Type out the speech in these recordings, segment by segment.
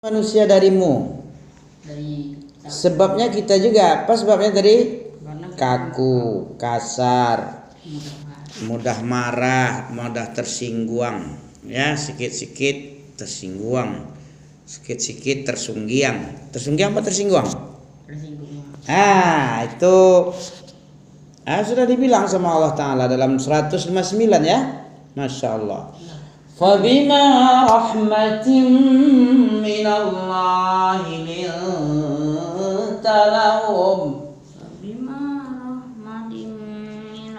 manusia darimu. Sebabnya kita juga. Apa sebabnya tadi? Kaku, kasar, mudah marah, mudah tersinggung. Ya, sikit-sikit tersinggung, sikit-sikit tersunggiang. Tersunggiang apa tersinggung? Itu sudah dibilang sama Allah Ta'ala dalam 159 ya. Masya Allah. فَبِمَا رَحْمَةٍ مِّنَ اللَّهِ لِنْتَ لَهُمْ.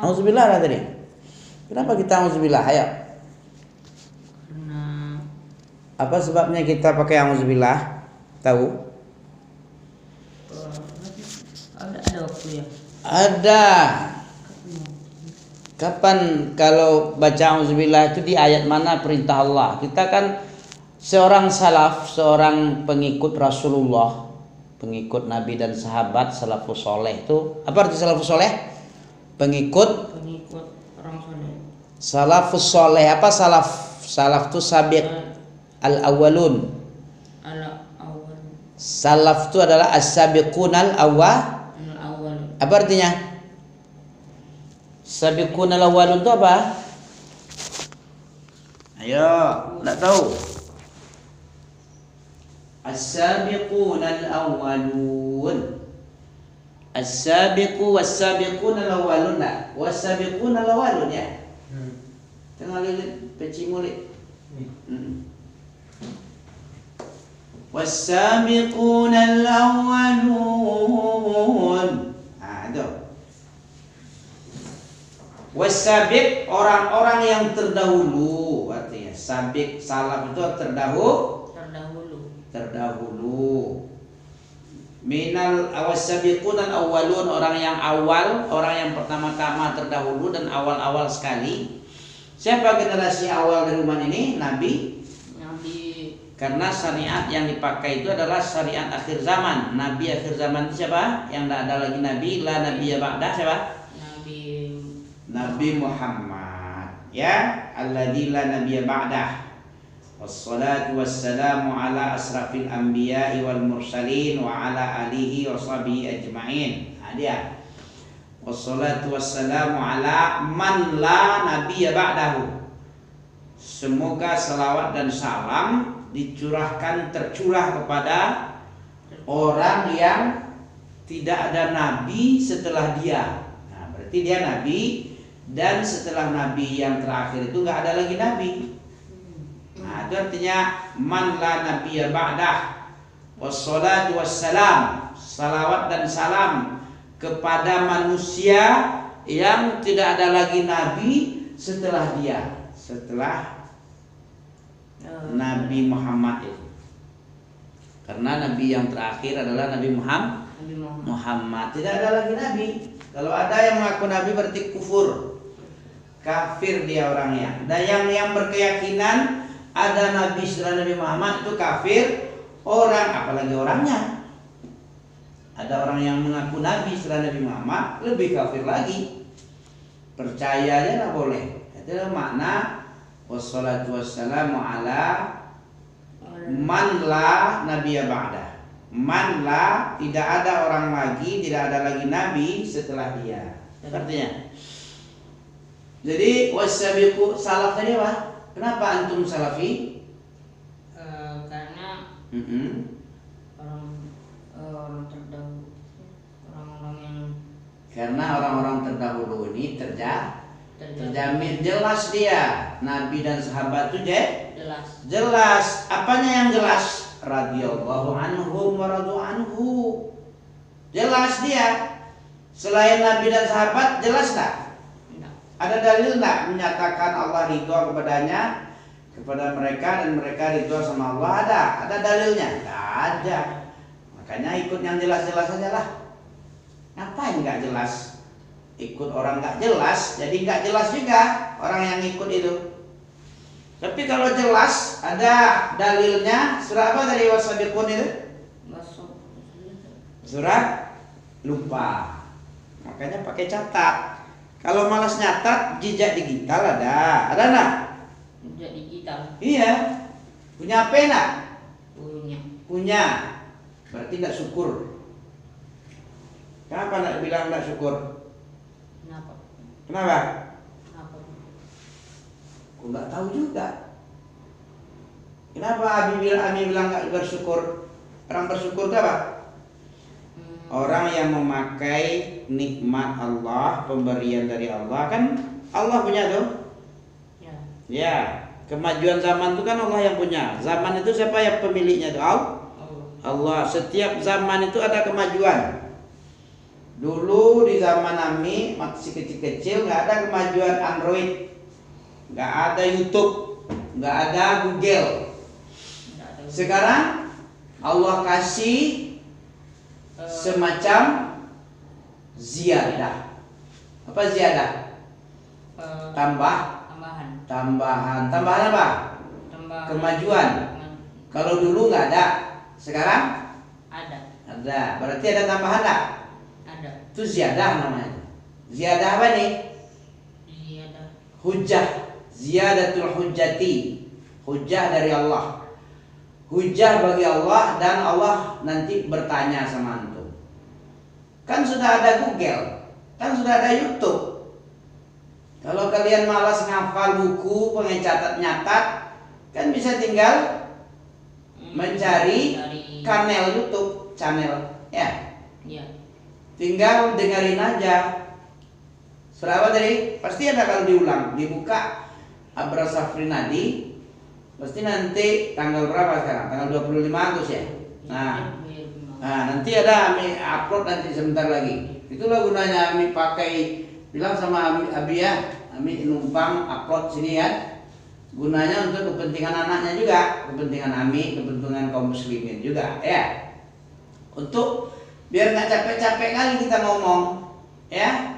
Auzubillah lah tadi. Kenapa kita auzubillah? Ayo. Apa sebabnya kita pakai auzubillah? Tahu? Ada waktu ya? Ada. Kapan kalau baca auzubillah itu di ayat mana perintah Allah? Kita kan seorang salaf, seorang pengikut Rasulullah, pengikut Nabi dan sahabat, salafus soleh itu apa arti salafus soleh? Pengikut orang soleh. Salafus soleh apa salaf? Salaf itu sabiq al-awwalun. Salaf itu adalah as-sabiqun al-awwal. Apa artinya? Sabiqun al-awwalun itu apa? Ayo, enggak tahu. As-sabiqun al-awwalun. As-sabiqu was-sabiqun al-awwalun lah. Was-sabiqun al-awwalun ya. Tengah lilit peci mulik. Was-sabiqun al-awwalun. Itu. Wasabiq orang-orang yang terdahulu, artinya sabiq salaf itu terdahulu. Minal awasabiqun al-awwalun, orang yang awal, orang yang pertama-tama terdahulu dan awal-awal sekali. Siapa generasi awal dari umat ini? Nabi. Karena syariat yang dipakai itu adalah syariat akhir zaman. Nabi akhir zaman itu siapa? Yang tidak ada lagi nabi, la nabiyya ba'dah siapa? Nabi Muhammad ya, alladzi la nabiyya ba'dah. Wassalatu wassalamu ala asrafil anbiya'i wal mursalin wa ala alihi wa sahbihi ajma'in. Dia. Wassalatu wassalamu ala man la nabiyya ba'dahu. Semoga salawat dan salam tercurah kepada orang yang tidak ada nabi setelah dia. Nah, berarti dia nabi. Dan setelah Nabi yang terakhir itu nggak ada lagi Nabi. Nah, itu artinya man la nabiyya ba'dah. Wassalatu wassalam, salawat dan salam kepada manusia yang tidak ada lagi Nabi setelah dia, setelah Nabi Muhammad itu. Karena Nabi yang terakhir adalah Nabi Muhammad. Tidak ada lagi Nabi. Kalau ada yang mengaku Nabi berarti kufur. Kafir dia orangnya. Dan yang berkeyakinan ada nabi setelah Nabi Muhammad itu kafir orang, apalagi orangnya. Ada orang yang mengaku nabi setelah Nabi Muhammad lebih kafir lagi. Percaya aja nggak boleh. Itu makna wassalatu wassalamu ala man la nabiyya ba'dah. Man la, tidak ada orang lagi, tidak ada lagi nabi setelah dia. Artinya jadi wasabiqu salaf tadi apa? Kenapa antum salafi? Karena orang terdahulu, orang-orang yang karena orang-orang terdahulu ini terjamin jelas dia nabi dan sahabat itu jelas. Apanya yang jelas? Radhiyallahu anhum wa radu anhu. Jelas dia. Selain nabi dan sahabat jelas tak? Ada dalil enggak menyatakan Allah ridho kepadanya, kepada mereka dan mereka ridho sama Allah? Ada dalilnya? Enggak ada. Makanya ikut yang jelas-jelas aja lah. Ngapain enggak jelas? Ikut orang enggak jelas, jadi enggak jelas juga orang yang ikut itu. Tapi kalau jelas ada dalilnya, surah apa dari wasabiqun itu? Surat lupa. Makanya pakai catat. Kalau malas nyatat, jejak digital ada enggak? Jejak digital. Iya. Punya pena? Punya. punya, berarti tidak syukur. Kenapa tidak bilang tidak syukur? Kenapa? Kenapa? Kenapa? Aku nggak tahu juga. Kenapa Ami bilang nggak bersyukur? Orang bersyukur itu apa? Orang yang memakai nikmat Allah, pemberian dari Allah. Kan Allah punya tuh. Ya. Ya, kemajuan zaman itu kan Allah yang punya. Zaman itu siapa yang pemiliknya tuh? Allah. Setiap zaman itu ada kemajuan. Dulu di zaman Ami masih kecil-kecil nggak ada kemajuan Android, nggak ada YouTube, nggak ada Google. Sekarang Allah kasih semacam ziyadah. Apa ziyadah? Tambahan apa? Kemajuan. Kalau dulu nggak ada, sekarang ada. Berarti ada tambahan nggak? Ada. Itu ziyadah namanya. Ziyadah apa nih? Ziyadah. Hujjah. Ziyadatul hujjati. Hujjah dari Allah. Hujjah bagi Allah, dan Allah nanti bertanya sama antum. Kan sudah ada Google, kan sudah ada YouTube. Kalau kalian malas ngafal buku, pengen catat-nyatat, kan bisa tinggal mencari channel YouTube, ya. Iya. Tinggal dengerin aja. Berapa tadi? Pasti ada kalau diulang, dibuka Abra Safrinadi. Pasti nanti tanggal berapa sekarang? Tanggal 25 Agustus ya. Nah, nanti ada Ami upload nanti sebentar lagi. Itulah gunanya Ami pakai, bilang sama Abi ya, Ami numpang upload sini ya. Gunanya untuk kepentingan anaknya juga, kepentingan Ami, kepentingan kaum muslimin juga ya. Untuk biar nggak capek-capek kali kita ngomong, ya.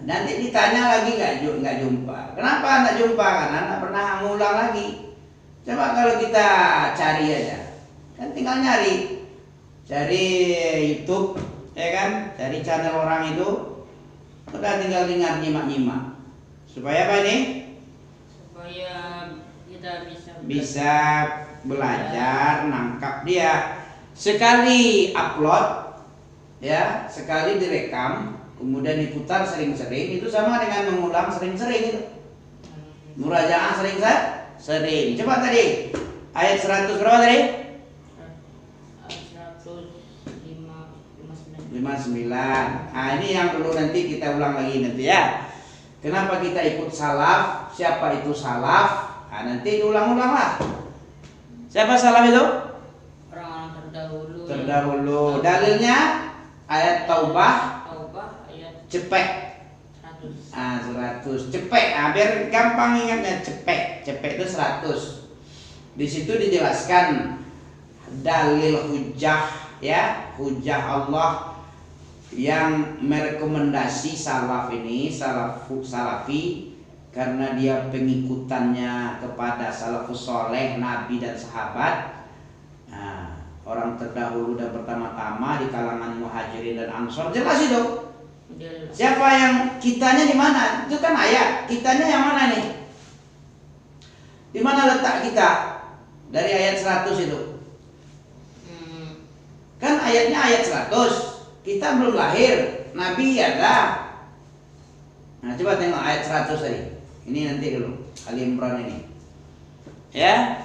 Nanti ditanya lagi nggak jumpa. Kenapa nggak jumpa? Karena nggak pernah ngulang lagi. Coba kalau kita cari aja, kan tinggal cari YouTube, ya kan? Cari channel orang itu, udah tinggal nyimak. Supaya apa ini? Supaya kita bisa belajar, nangkap dia. Sekali upload, ya, sekali direkam, kemudian diputar sering-sering, itu sama dengan mengulang sering-sering itu. Murajaah sering. Coba tadi ayat 100 berapa tadi? 59. Nah, ini yang perlu nanti kita ulang lagi nanti ya. Kenapa kita ikut salaf? Siapa itu salaf? Nah, nanti diulang-ulang lah. Siapa salaf itu? Orang-orang terdahulu. Dalilnya ayat Taubah cepek 100 cepek. Biar gampang ingatnya, cepek itu 100. Di situ dijelaskan dalil hujjah, ya, hujjah Allah yang merekomendasi salaf ini, salafi, karena dia pengikutannya kepada salafus soleh, nabi dan sahabat. Nah, orang terdahulu dan pertama-tama di kalangan muhajirin dan ansor, jelas itu. Siapa yang kitanya di mana? Itu kan ayat. Kitanya yang mana nih? Di mana letak kita dari ayat 100 itu? Kan ayatnya ayat 100. Kita belum lahir, Nabi ada. Nah, coba tengok ayat 100 tadi. Ini nanti dulu, Ali Imran ini. Ya.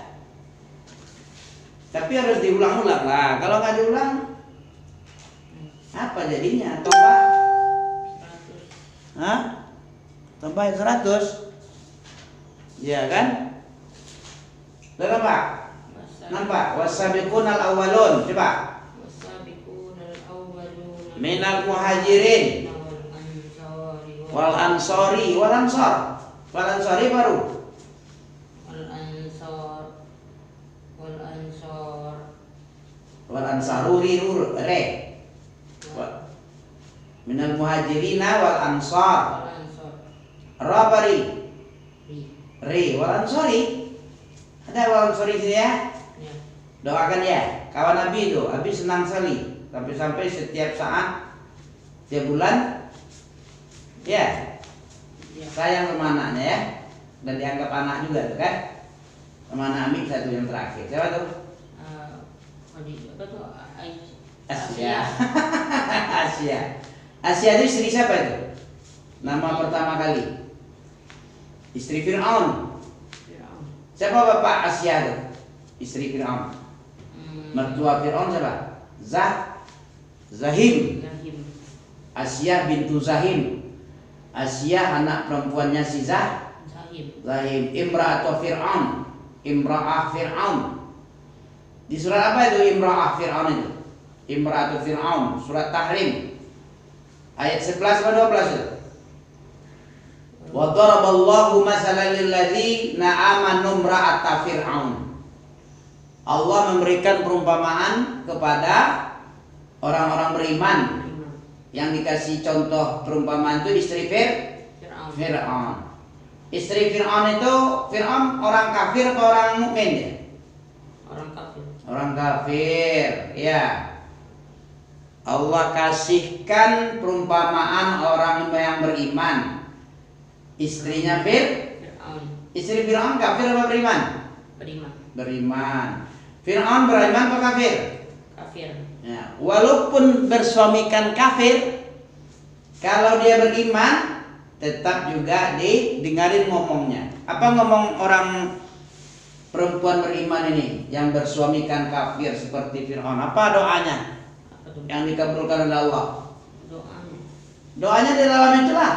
Tapi harus diulang-ulang lah. Kalau nggak diulang, apa jadinya? Tombah. Tombah ayat 100. Ya kan? Udah nampak? Wasabiqunal awwalun. Coba. Minal muhajirin wal ansori baru wal ansaruri re minal muhajirina wal ansor rabari re wal ansori. Ada wal ansori sini ya. Doakan ya kawan Nabi itu. Nabi senang sekali sampai setiap saat, setiap bulan, ya, sayang sama anaknya ya, dan dianggap anak juga tuh kan, sama Nabi satu yang terakhir. Siapa tuh? itu Asia. Asia. Asia itu istri siapa itu? Nama pertama kali. Istri Fir'aun. Siapa bapak Asia itu? Istri Fir'aun. Mertua Fir'aun siapa? Zahim. Asia bintu Zahim. Asia anak perempuannya si Zahim. Imra'atu Fir'aun. Imra'ah Fir'aun. Di surat apa itu Imra'ah Fir'aun itu? Imra'atu Fir'aun, surat Tahrim. Ayat 11 atau 12 itu. Wa daraballahu masalan lil ladzina amanu imra'ata Fir'aun. Allah memberikan perumpamaan kepada orang-orang beriman. Yang dikasih contoh perumpamaan itu istri Fir'aun. Istri Fir'aun itu orang kafir atau orang mukmin ya? Orang kafir, ya. Allah kasihkan perumpamaan orang yang beriman. Istrinya Fir'aun. Istri Fir'aun kafir apa beriman? Beriman. Fir'aun beriman apa kafir? Kafir. Ya, walaupun bersuamikan kafir, kalau dia beriman, tetap juga didengarin ngomongnya. Apa ngomong orang perempuan beriman ini yang bersuamikan kafir seperti Fir'aun? Apa doanya yang dikabulkan oleh Allah? Doanya di dalam itulah.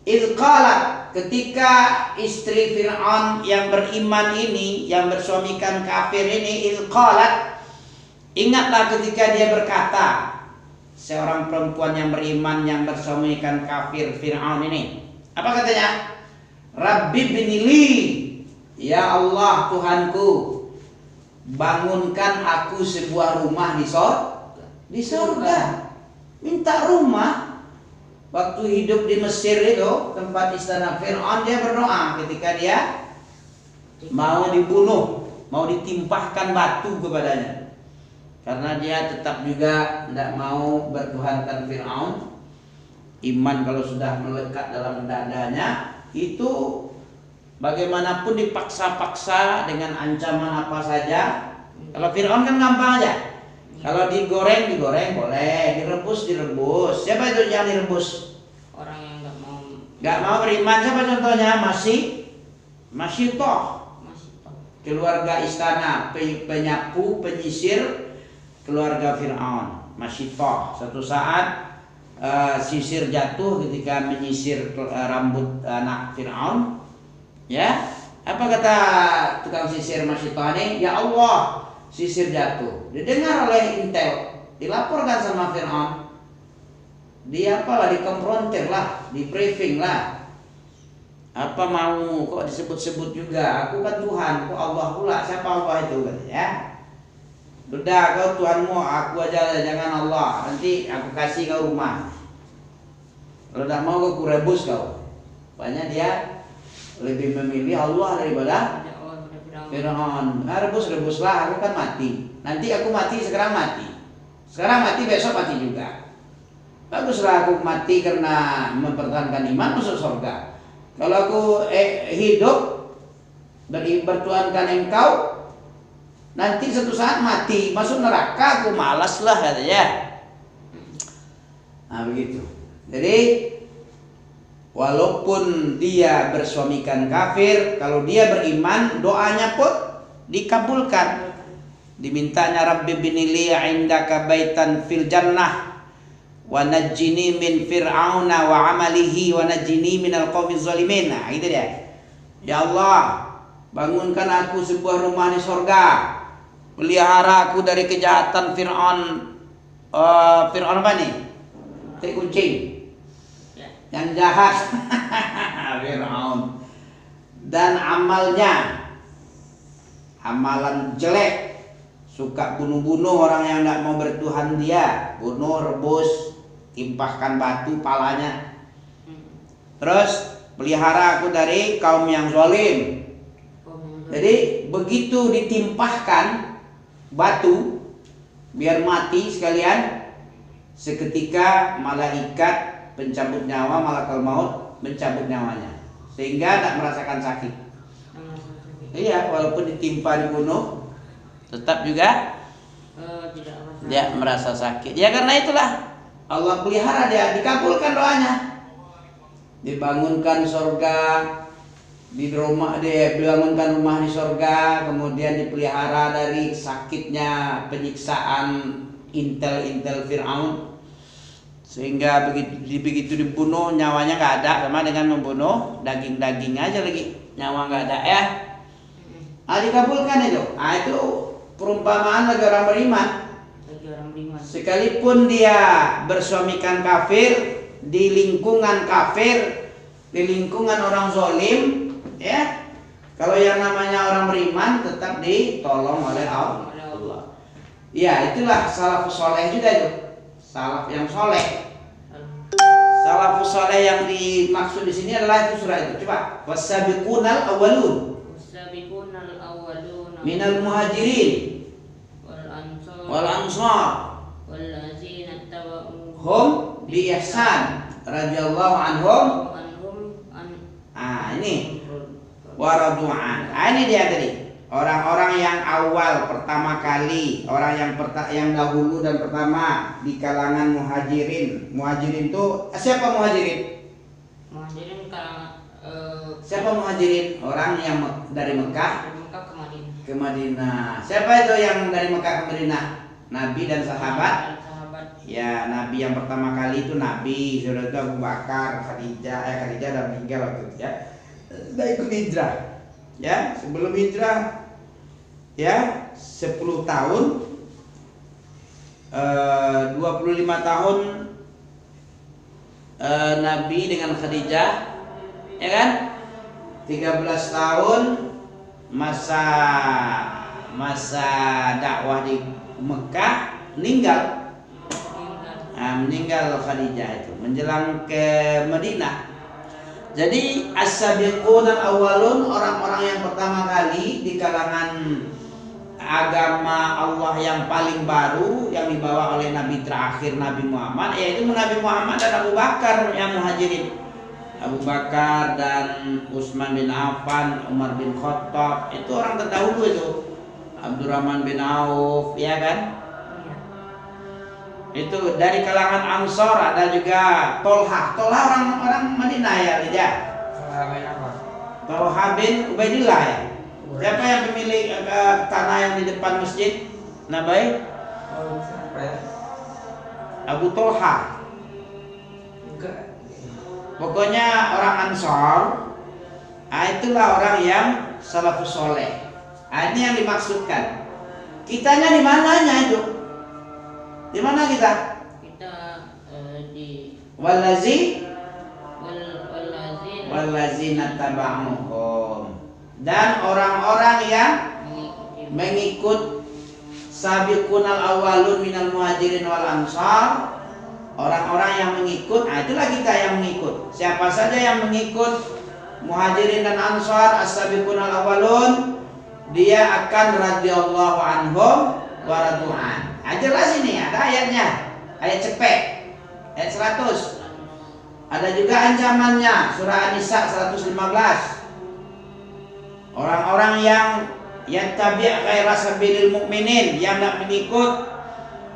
Idz qalat, ketika istri Fir'aun yang beriman ini, yang bersuamikan kafir ini, idz qalat, ingatlah ketika dia berkata, seorang perempuan yang beriman yang bersuamikan kafir Fir'aun ini, apa katanya? Rabbi binili, ya Allah Tuhanku, bangunkan aku sebuah rumah di surga. Minta rumah. Waktu hidup di Mesir itu, tempat istana Fir'aun, dia berdoa ketika dia mau dibunuh, mau ditimpahkan batu kepadanya. Karena dia tetap juga tidak mau bertuhankan Fir'aun. Iman kalau sudah melekat dalam dadanya, itu bagaimanapun dipaksa-paksa dengan ancaman apa saja. Kalau Fir'aun kan gampang aja. Kalau digoreng boleh, direbus. Siapa itu yang direbus? Orang yang nggak mau beriman. Siapa contohnya? Masih toh. Keluarga istana, penyapu, penyisir keluarga Fir'aun. Masih toh. Suatu saat sisir jatuh ketika menyisir rambut anak Fir'aun. Ya, apa kata tukang sisir masih toh ini? Ya Allah, sisir jatuh. Didengar oleh intel, dilaporkan sama Fir'aun. Dia apalah, dikonfrontir lah, di briefing lah. Apa mau kok disebut-sebut juga? Aku kan Tuhan, kok Allah pula? Siapa Allah itu katanya? Ya. Udah, kau Tuhanmu, aku aja, jangan Allah. Nanti aku kasih kau rumah. Kalau tidak mau kau rebus kau. Banyak dia lebih memilih Allah daripada Fir'aun. Rebuslah, aku kan mati. Nanti aku mati, sekarang mati. Sekarang mati, besok mati juga. Baguslah aku mati karena mempertahankan iman, masuk surga. Kalau aku hidup bertuhankan engkau, nanti suatu saat mati, masuk neraka, aku malas lah katanya. Nah begitu. Jadi walaupun dia bersuamikan kafir, kalau dia beriman, doanya pun dikabulkan. Dimintanya Rabbi binili indaka baitan fil jannah wa najjini min fir'auna wa amalihi wa najjini minal qaumiz zalimin. Nah, gitu dia. Ya Allah, bangunkan aku sebuah rumah di surga. Pelihara aku dari kejahatan Fir'aun. Fir'aun apa nih? Tik kucing. Yang jahat. Fir'aun. Dan amalnya, amalan jelek, suka bunuh-bunuh orang yang tidak mau bertuhan dia, bunuh, rebus, timpahkan batu palanya. Terus pelihara aku dari kaum yang zalim. Jadi begitu ditimpahkan batu biar mati sekalian, seketika malaikat pencabut nyawa, malakul maut mencabut nyawanya, sehingga tidak merasakan sakit. Iya, walaupun ditimpa dibunuh, tetap juga Tidak merasa. Dia merasa sakit. Ya karena itulah Allah pelihara dia, dikabulkan doanya. Dibangunkan surga, di rumah dia dibangunkan rumah di surga, kemudian dipelihara dari sakitnya penyiksaan intel Fir'aun, sehingga begitu dibunuh nyawanya nggak ada, sama dengan membunuh daging aja lagi, nyawa nggak ada ya. Dikabulkan itu. Itu perumpamaan bagi orang beriman. Sekalipun dia bersuamikan kafir, di lingkungan kafir, di lingkungan orang zalim, ya, kalau yang namanya orang beriman tetap ditolong oleh Allah. Ya, itulah salafus soleh juga itu. Salaf yang soleh. Salafus soleh yang dimaksud di sini adalah itu surah itu. Coba, wasabiqunal awwalun. Wasabiqunal awwalun Minal muhajirin wal ansar wallazina tabauhum hum bi ihsan radhiyallahu anhum. Ini waradu'an. Ini dia tadi. Orang-orang yang awal pertama kali, orang yang dahulu dan pertama di kalangan muhajirin. Muhajirin itu siapa muhajirin? Muhajirin kalangan Siapa muhajirin? Orang yang dari Mekah ke Madinah. Siapa itu yang dari Mekah ke Madinah? Nabi dan sahabat. Ya, Nabi yang pertama kali itu Nabi, sudah itu Abu Bakar, Khadijah udah meninggal waktu itu ya. Udah ikut hijrah. Ya, sebelum hijrah ya 10 tahun 25 tahun Nabi dengan Khadijah, ya kan? 13 tahun masa dakwah di Mekah, meninggal Khadijah itu menjelang ke Madinah. Jadi as-sabiqun al-awwalun, orang-orang yang pertama kali di kalangan agama Allah yang paling baru yang dibawa oleh Nabi terakhir Nabi Muhammad, yaitu Nabi Muhammad dan Abu Bakar yang muhajirin. Abu Bakar dan Utsman bin Affan, Umar bin Khattab, itu orang terdahulu itu. Abdurrahman bin Auf, ya kan? Itu dari kalangan Ansor. Ada juga Tolha orang Madinah ya, Lidah. Tolha bin Ubaidillah ya. Siapa yang pemilik tanah yang di depan masjid Nabai? Abu Tolha. Pokoknya orang Ansor. Itulah orang yang salafus soleh. Ini yang dimaksudkan. Kitanya di mananya itu? Di mana kita? Kita di wallazina taba'uhum, dan orang-orang yang mengikut sabiqunal awwalun minal muhajirin wal ansar, orang-orang yang mengikut. Itulah kita yang mengikut. Siapa saja yang mengikut muhajirin dan ansar as-sabiqunal awwalun, dia akan radhiyallahu anhum wa radu'an. Jelas ini ada ayatnya, ayat cepet, ayat 100. Ada juga ancamannya, surah An-Nisa 115. Orang-orang yang yattabi' ghaira sabilil mu'minin, yang tidak mengikut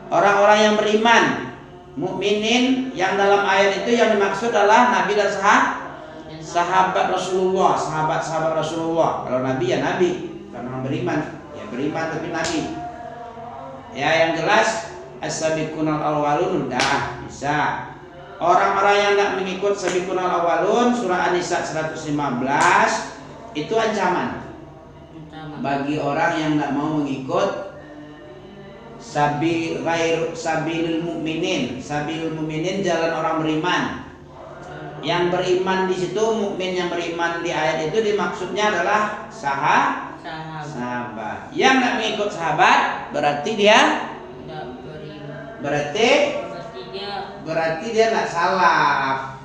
orang-orang yang beriman. Mukminin yang dalam ayat itu yang dimaksud adalah Nabi dan sahabat Rasulullah, sahabat-sahabat Rasulullah. Kalau Nabi ya Nabi, karena orang beriman, ya beriman tapi Nabi. Ya, yang jelas as-sabiqunal awwalun udah bisa. Orang-orang yang tidak mengikut sabiqunal awwalun, surah An-Nisa 115, itu ancaman bagi orang yang tidak mau mengikut sabilil mu'minin. Sabilul mu'minin jalan orang beriman. Yang beriman di situ, mukmin yang beriman di ayat itu dimaksudnya adalah sahabat. Yang tidak mengikut sahabat berarti dia berarti dia tidak salah.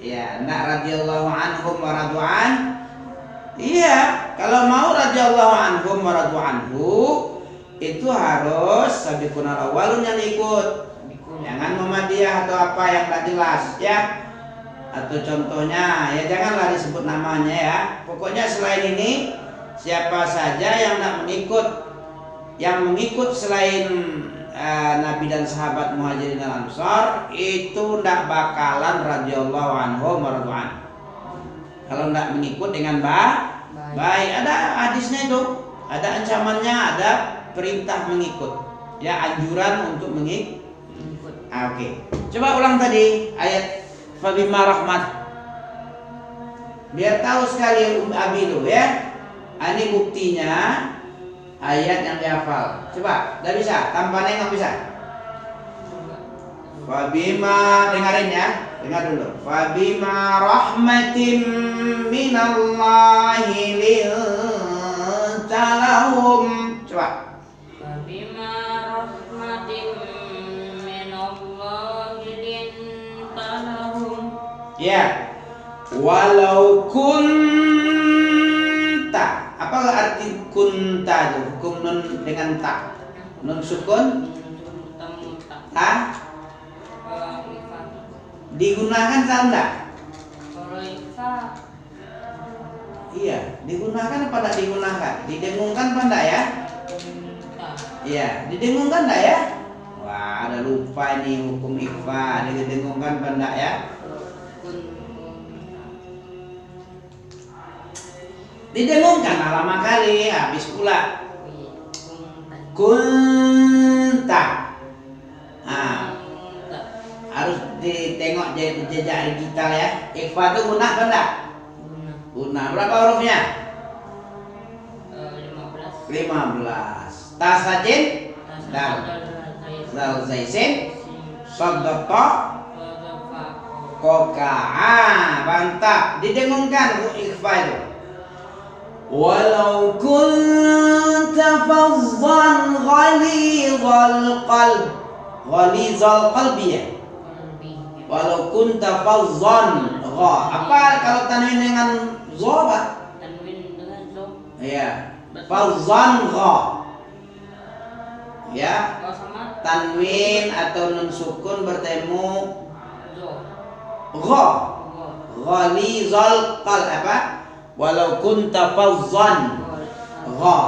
Ya, tidak radhiyallahu anhum wa radu'an. Iya, kalau mau radhiyallahu anhum wa radu'anhu itu harus sabiqunal awwalun yang ikut. Jangan Muhammadiyah atau apa yang tidak jelas ya. Atau contohnya ya janganlah disebut namanya ya. Pokoknya selain ini, siapa saja yang tidak mengikut yang mengikut selain Nabi dan sahabat Muhajirin dan Ansar itu ndak bakalan radhiyallahu anhu mardu'an. Kalau ndak mengikut dengan baik, ada hadisnya itu, ada ancamannya, ada perintah mengikut, ya anjuran untuk mengikut. Oke. Coba ulang tadi ayat fabima rahmat. Biar tahu sekali Abi itu ya. Ini buktinya ayat yang dihafal. Coba, udah bisa? Tanpa nengok bisa? Fabima, dengarin ya. Dengar dulu. Fabima rahmatin minallahi lintalahum. Coba. Fabima rahmatin minallahi lintalahum. Ya. Walau kunta. Apa arti kunta itu? Hukum nun dengan tak. Nun sukun. Ta. Digunakan tak enggak? Iya, digunakan apa tidak digunakan? Didengungkan apa enggak ya? Iya, didengungkan enggak ya? Wah, ada lupa nih hukum ikhfa. Didengungkan apa enggak ya? Didengungkan lama kali, habis pula. Kunta. Nah, harus ditengok jejak digital ya. Ikhfa itu guna apa enggak? Guna. Berapa hurufnya? 15. Ta sajin? Dal. Dal zaisin? Sodoko? Koka. Mantap. Didengungkan ikhfa itu. Walau kunta fazzan ghalizal qalbi ya. Walau kunta fazzan gha. Apa kalau tanwin dengan dha, Pak? Tanwin dengan dha. Iya. Fazzan gha. Ya. Tanwin atau nun sukun bertemu gha. Ghalizal qalb apa? Walau kunta fazzan gha.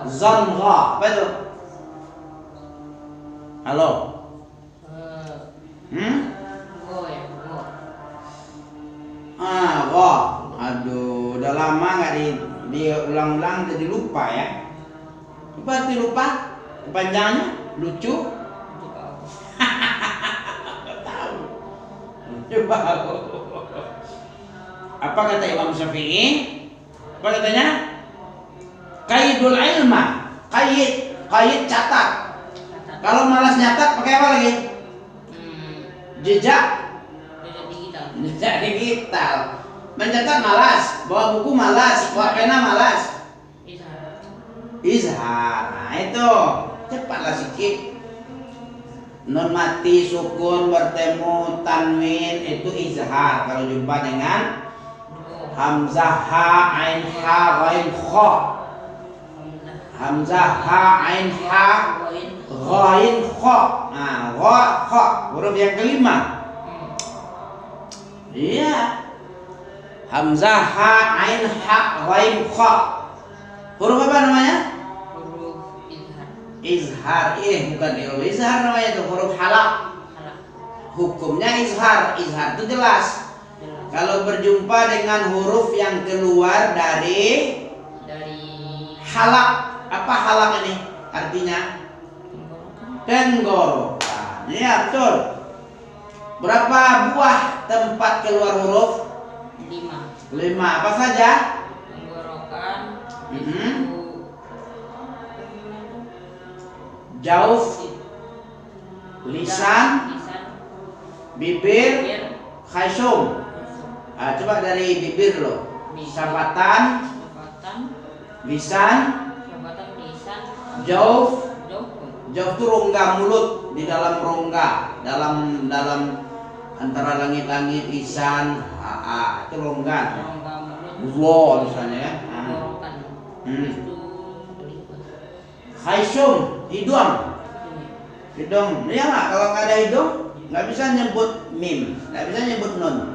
Zan gha. Apa itu? Halo. Gha. Aduh, udah lama nggak diulang-ulang jadi lupa ya. Apa arti lupa? Kepanjangannya lucu. Tahu. Coba. Apa kata Imam Syafi'i? Apa katanya? Qaidul ilma. Qaid catat. Kalau malas nyatat pakai apa lagi? Jejak digital. Mencatat malas, bawa buku malas, bawa pena malas. Izhar. Nah itu cepatlah sikit. Nun mati sukun bertemu tanwin itu izhar. Kalau jumpa dengan hamzah ha ain ha ghain kha. Hamzah ha ain ha ghain kha. Nah, gha kha huruf yang kelima. Iya. Hamzah ha ain ha ghain kha. Huruf apa namanya? Huruf izhar. Bukan huruf izhar namanya itu, huruf halak. Hukumnya izhar. Izhar itu jelas. Kalau berjumpa dengan huruf yang keluar dari halak. Apa halak ini? Artinya tenggorokan. Ya betul. Berapa buah tempat keluar huruf? 5. Apa saja? Tenggorokan, jauf, lisan, bibir, khaysum. Coba dari bibir loh. Syafatan, lisan, jauf. Jauf itu rongga mulut, di dalam rongga, dalam antara langit-langit, lisan, itu rongga. Wow, misalnya ya. Khaysum, hidung. Ya nggak, kalau nggak ada hidung nggak bisa nyebut mim, nggak bisa nyebut nun.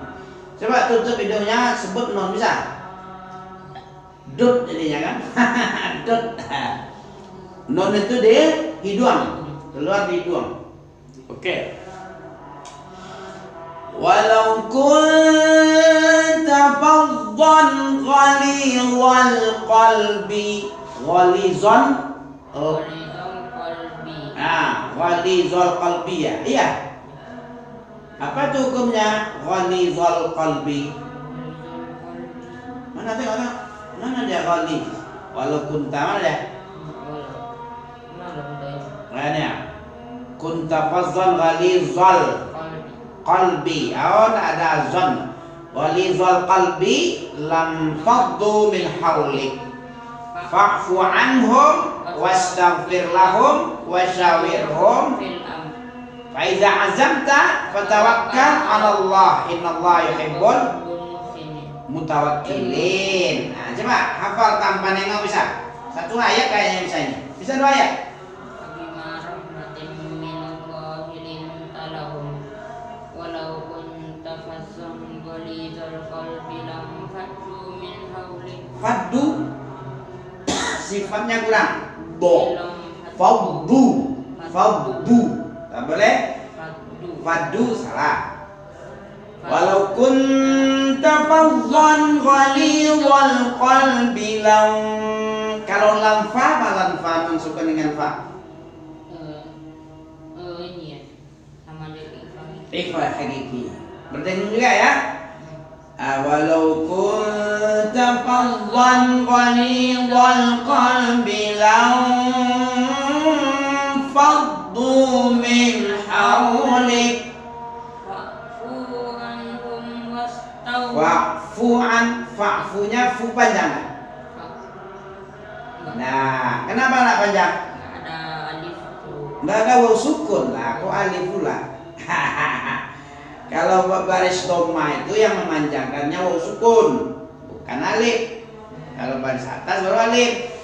Coba tutup hidungnya, sebut nun, bisa? Dut jadinya kan? Dut. Non itu di hidung, keluar di hidung. Oke. Walau kunta faddan ghalidhal qalbi, ghalidhan Ghalidhal qalbi. ghalidhal qalbi ya. Iya. Apa tuh hukumnya ghalidhal qalbi? Mana tengok? Mana dia ghalidh? Walau kunta mana dia? Mana? Kunta faddan ghalidhal qalbi. Oh, tak ada zon. Ghalidhal qalbi lam faddu min hawlik. Fa'fu anhum wastaghfir lahum wasyawirhum Fil amr. fa idza azamta fatawakkal 'ala Allah innallaha yuhibbul mutawakkilin. Nah, coba hafal tanpa nengok bisa. Satu ayat kayaknya bisa ini. Bisa 2 ayat? Bima rahmatin minallahi linta lahum walau kunta fazzan ghalidhal qalbi lam faddu min hawlik. Faddu sifatnya kurang. Do. Faddu. Faddu. Tak boleh? Faddu salah. Walau kunta faddan ghalidhal qalbi lam. Kalau lam fa malan fa mensukan dengan fa. Ini ya sama dari Ikhfa hakiki. Berdengung juga ya. Walau kunta faddan ghalidhal qalbi lam faddu min hawlik. Fa'funya fu panjang. Nah, kenapa nak panjang? Ada alif tuh. Nggak ada waw sukun lah, kok alif pula. Kalau baris doma itu yang memanjangkannya waw sukun, bukan alif. Kalau baris atas baru alif.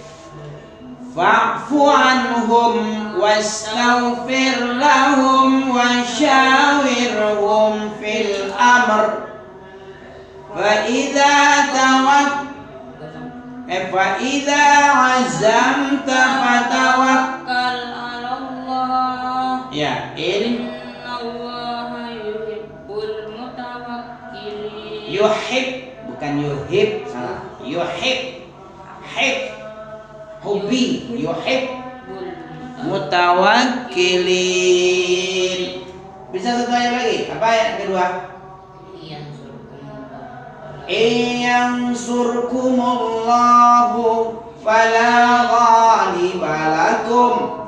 Fa'fu anhum wastaghfir lahum wasyawirhum fil amr. Fa'idha azamta fatawakkal 'ala Allah. Ya, Innallaha yuhibbul mutawakkilin. Yuhib bukan yuhib, salah. Yuhib. Hib. Hobi. Yuhib mutawakkilin. Bisa satu ayat lagi? Apa ayat kedua? Yansurkumullahu fala ghaliba lakum.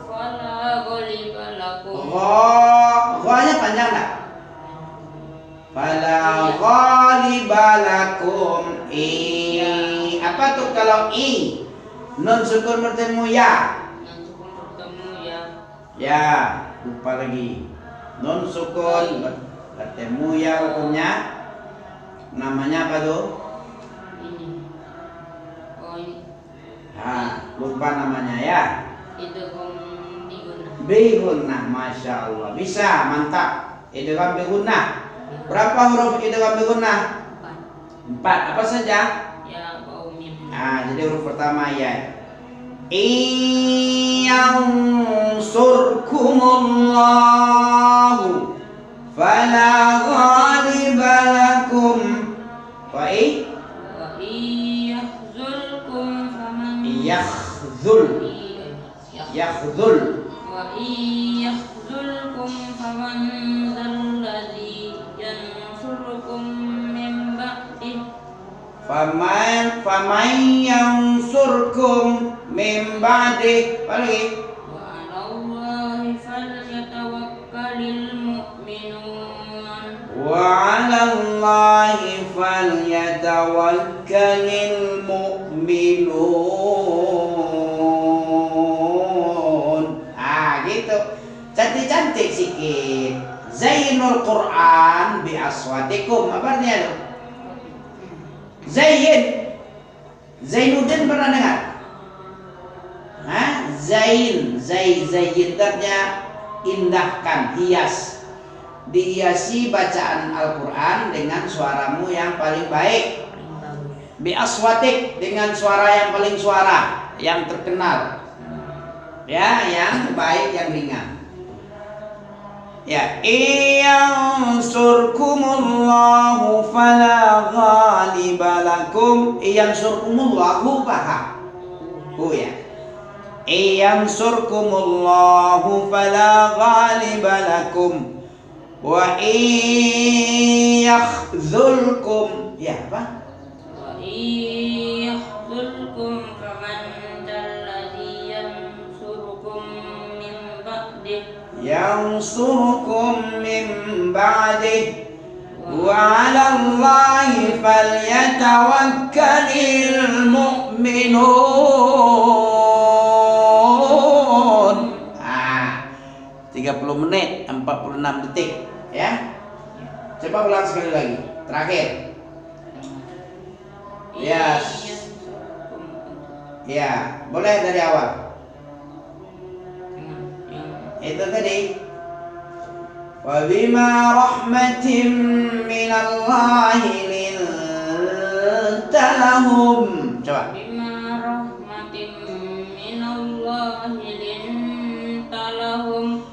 Gha-nya panjang tak? Fala ghaliba lakum. Apa tuh kalau i? Nun sukun bertemu ya. Ya, lupa lagi. Nun sukun bertemu ya hukumnya. Namanya apa tuh? Ini. Oh ini. Lupa namanya ya. Idgham Bigunnah, masya Allah. Bisa, mantap. Idgham bigunnah. Berapa huruf idgham bigunnah? 4. Apa saja? Ya, waw mim. Jadi huruf pertama ya. Yansurkumullahu fala ghaliba lakum. Wa yahzulkum faman yakhzul. wa yahzulkum faman dzalladzi yansurukum min ba'dih. Faman yansurkum min ba'dih. Apa lagi? Wa 'alallahi falyatawakkalul mu'minun. Wa 'alallahi falyatawakkalul mu'minun. Gitu. Cantik-cantik sikit. Zainul Quran bi aswatikum. Apa artinya itu? Zain. Zainuddin pernah dengar? Zain. Zainnya indahkan, hias. Dihiasi bacaan Al-Quran dengan suaramu yang paling baik. Bi aswatik, dengan suara yang paling yang terkenal. Ya, yang baik, yang ringan. Ya, iyansurkumullahu fala ghalibalakum. Iyansurkumullahu paham? Oh ya. Iyansurkumullahu fala ghalibalakum wa iyakhzulkum. Ya, apa? Wa iyakhzulkum faman dalladhi yansurukum min ba'dih. Yansurukum min ba'dih wa 'alallahi falyatawakkalul mu'minun. 30 menit 46 detik ya. Coba ulang sekali lagi. Terakhir. Yes. Ya, boleh dari awal. Itu tadi. Wa bima rahmatin minallahi linta lahum. Coba. Bima rahmatin minallahi linta lahum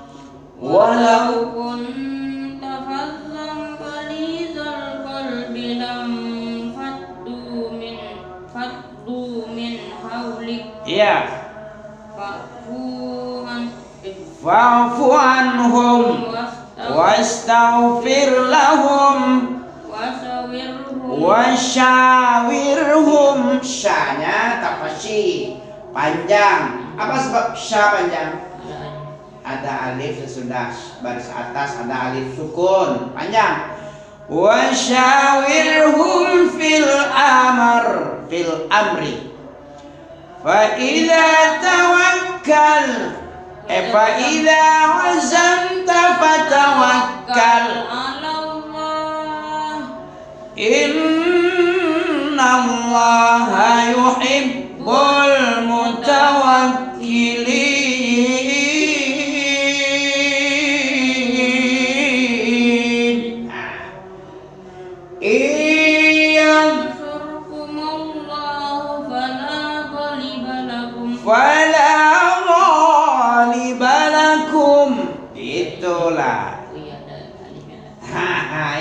walau kunta fazzan ghalizal qalbi lam faddu min hawlik. Iya. Fa'fu anhum wastaghfir lahum wasyawirhum. Syanya tafasyi panjang. Apa sebab sya panjang? Ada alif sesudah baris atas, ada alif sukun panjang. Wasyawirhum fil amri. Fa idza tawakkal fa idza azamta fatawakkal 'alallah. Innallaha yuhibbul mutawakkilin. Yansurkumullahu fala ghaliba lakum. Itulah.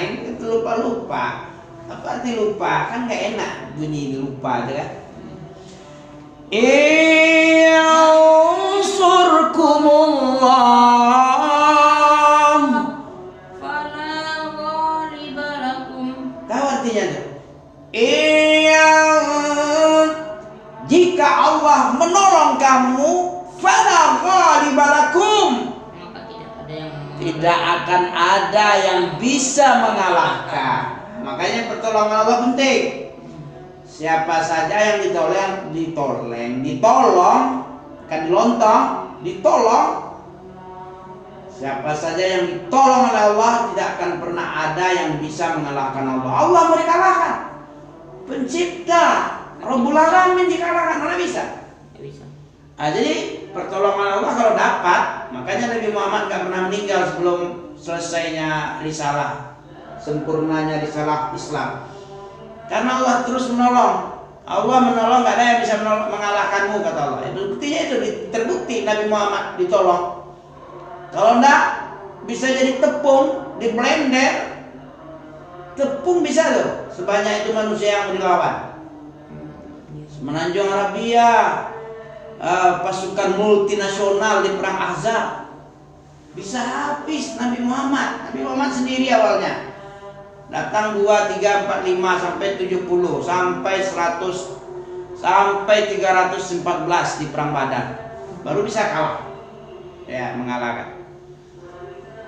Ini lupa. Apa arti lupa? Kan nggak enak bunyi lupa aja kan? Yansurkumullah Fala ghaliba lakum. tahu artinya tuh? Jika Allah menolong kamu, fala ghaliba lakum, tidak akan ada yang bisa mengalahkan. Makanya pertolongan Allah penting. Siapa saja yang ditolong, kan dilontong, ditolong. Siapa saja yang ditolong oleh Allah, tidak akan pernah ada yang bisa mengalahkan Allah. Allah mau dikalahkan. Pencipta, Rabbul Alamin dikalahkan, mana bisa? Nah, jadi pertolongan Allah kalau dapat, makanya Nabi Muhammad gak pernah meninggal sebelum selesainya risalah, sempurnanya risalah Islam. Karena Allah terus menolong. Allah menolong, gak ada yang bisa mengalahkanmu, kata Allah. Itu buktinya, itu terbukti Nabi Muhammad ditolong. Kalau enggak, bisa jadi tepung di blender. Tepung bisa loh, sebanyak itu manusia yang dilawan. Semenanjung Arabia, pasukan multinasional di perang Ahzab, bisa habis Nabi Muhammad. Nabi Muhammad sendiri awalnya datang 2, 3, 4, 5 sampai 70 sampai 100 sampai 314 di perang Badar, baru bisa kalah, ya, mengalahkan.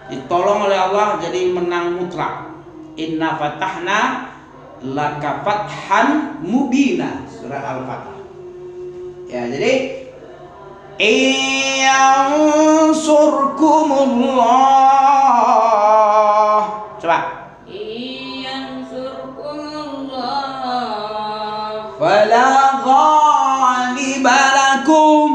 Ditolong oleh Allah jadi menang mutlak. Inna fatahna laka fathan mubina, surah Al-Fatah. Ya, jadi Iyansurkumullah. Coba. Iyansurkumullah Fala ghaliba lakum.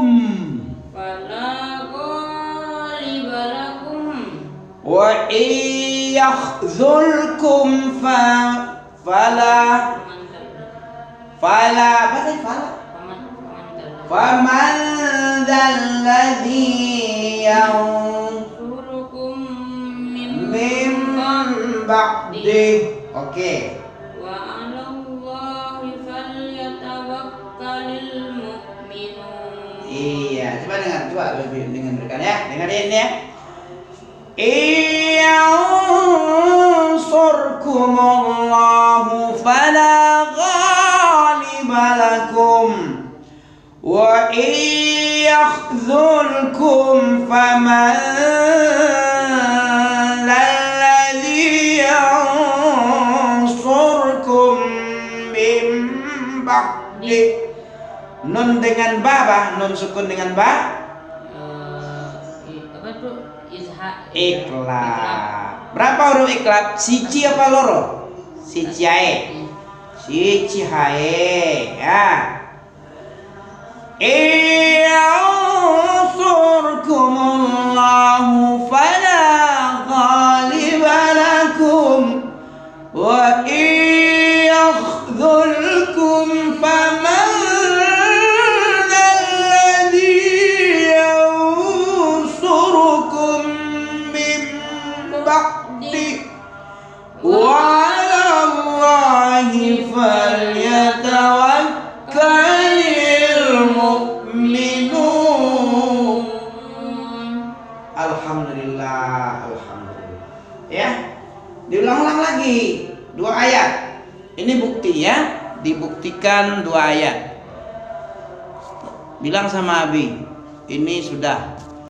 Wa iyakhzulkum fala Faman dzalladzi yansurukum min ba'di. Oke. Wa 'alallahi falyatawakkalul mu'minun. Iya, coba dengarkan ya. Dengerin ya. Yansurkumullahu fala ghaliba lakum wa yakhzulkum faman alladhi yansurkum min ba'di. Nun dengan ba, nun sukun dengan ba. Apa tuh? Iklab. Berapa huruf iklab? Siji apa loro? Siji ae. Siji hae. Ya. Yansurkumullahu fala ghaliba lakum wa yakhzulkum faman wa 'alallahi falyatawakkalul mu'minun. Alhamdulillah. Ya, diulang-ulang lagi 2 ayat. Ini bukti ya, dibuktikan 2 ayat. Bilang sama Abi, ini sudah